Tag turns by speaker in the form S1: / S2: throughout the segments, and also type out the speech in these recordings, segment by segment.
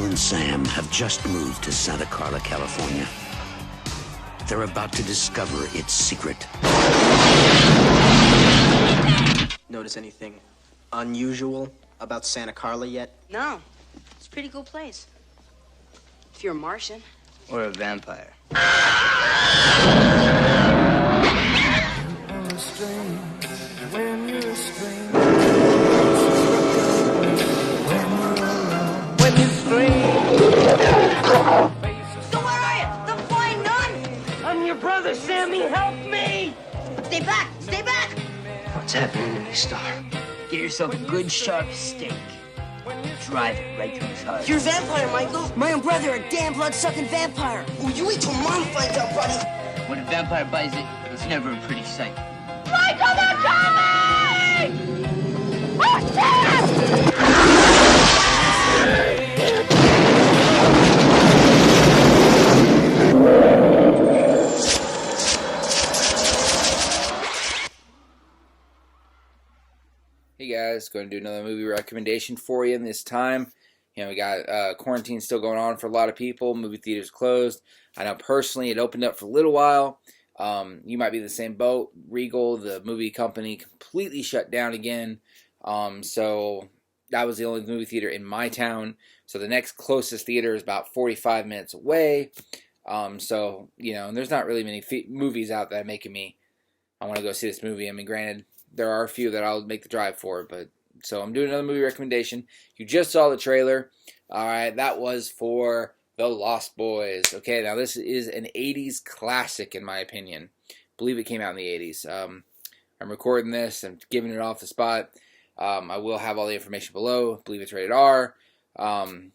S1: Michael and Sam have just moved to Santa Carla, California. They're about to discover its secret.
S2: Notice anything unusual about Santa Carla yet?
S3: No. It's a pretty cool place. If you're a Martian.
S4: Or a vampire.
S3: So where are you? The flying nun?
S5: I'm your brother, Sammy. Help me!
S3: Stay back! Stay back!
S4: What's happening to me, Star?
S5: Get yourself a good sharp steak. Drive it right through his heart.
S3: You're a vampire, Michael. My own brother, a damn blood-sucking vampire.
S2: Oh, you wait till Mom finds out, buddy.
S5: When a vampire bites it, it's never a pretty sight.
S3: Michael, they're coming! Oh, shit!
S6: Hey guys, going to do another movie recommendation for you. And this time, we got quarantine still going on for a lot of people. Movie theaters closed. I know personally it opened up for a little while. You might be in the same boat. Regal, the movie company, completely shut down again. So that was the only movie theater in my town. So the next closest theater is about 45 minutes away. And there's not really many movies out that are making me I want to go see this movie. I mean, granted, there are a few that I'll make the drive for, but so I'm doing another movie recommendation. You just saw the trailer. All right, that was for The Lost Boys. Okay, now this is an 80s classic in my opinion. I believe it came out in the 80s. I'm recording this. I'm giving it off the spot. I will have all the information below. I believe it's rated R. It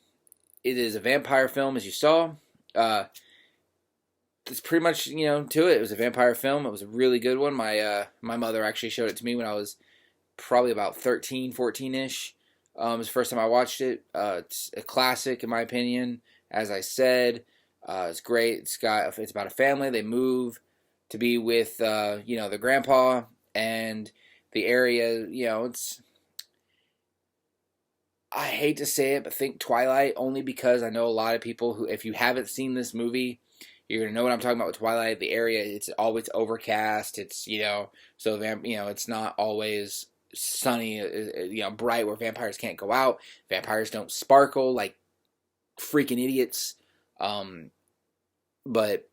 S6: is a vampire film, as you saw. It's pretty much, to it. It was a vampire film. It was a really good one. My mother actually showed it to me when I was probably about 13, 14-ish. It was the first time I watched it. It's a classic, in my opinion. As I said, it's great. It's about a family. They move to be with, their grandpa, and the area, I hate to say it, but think Twilight, only because I know a lot of people who, if you haven't seen this movie, you're going to know what I'm talking about with Twilight. The area, it's always overcast. It's, so, it's not always sunny, bright where vampires can't go out. Vampires don't sparkle like freaking idiots. But,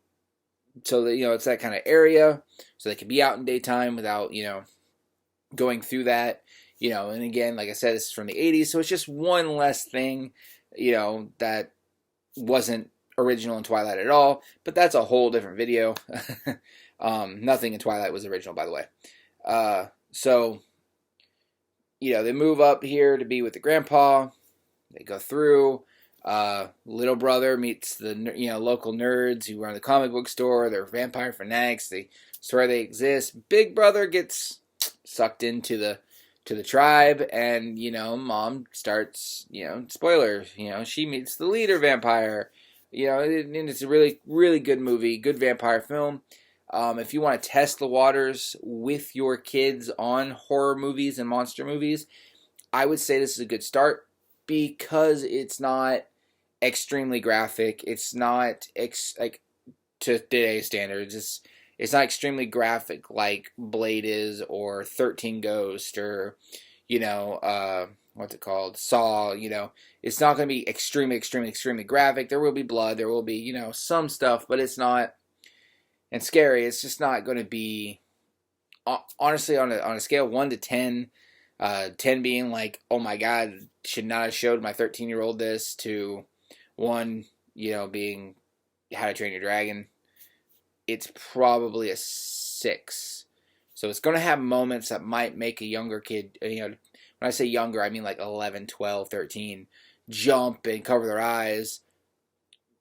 S6: so, it's that kind of area. So they can be out in daytime without, going through that. And again, like I said, this is from the 80s. So it's just one less thing, that wasn't original in Twilight at all, but that's a whole different video. Nothing in Twilight was original, by the way. They move up here to be with the grandpa. They go through. Little brother meets the local nerds who run the comic book store. They're vampire fanatics. They swear they exist. Big brother gets sucked into the tribe, and mom starts spoiler. She meets the leader vampire. And it's a really, really good movie, good vampire film. If you want to test the waters with your kids on horror movies and monster movies, I would say this is a good start because it's not extremely graphic. It's not like to today's standards. It's not extremely graphic like Blade is, or 13 Ghost, or what's it called? Saw, it's not going to be extremely, extremely, extremely graphic. There will be blood. There will be, some stuff, but it's not, and scary. It's just not going to be, honestly, on a scale of 1 to 10, 10 being like, oh my God, should not have showed my 13-year-old this, to 1, being How to Train Your Dragon. It's probably a 6. So it's going to have moments that might make a younger kid, when I say younger, I mean like 11, 12, 13, jump and cover their eyes.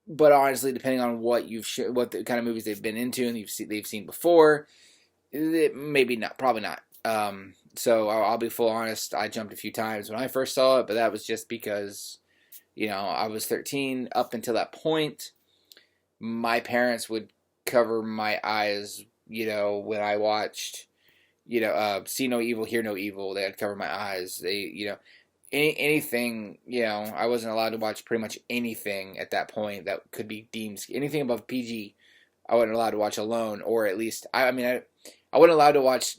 S6: But honestly, depending on what what the kind of movies they've been into and they've seen before, maybe not, probably not. So I'll be full honest. I jumped a few times when I first saw it, but that was just because, I was 13. Up until that point, my parents would cover my eyes, when I watched, See No Evil, Hear No Evil. They had to cover my eyes. They, anything, I wasn't allowed to watch pretty much anything at that point that could be deemed anything above PG. I wasn't allowed to watch alone, or at least I wasn't allowed to watch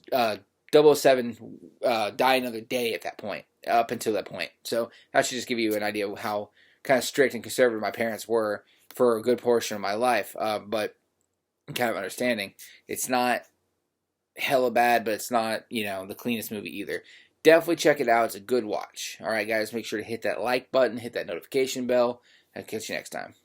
S6: 007 Die Another Day at that point, up until that point. So that should just give you an idea of how kind of strict and conservative my parents were for a good portion of my life. But kind of understanding, it's not hella bad, but it's not the cleanest movie either. Definitely check it out. It's a good watch. All right, guys, make sure to hit that like button, hit that notification bell, and catch you next time.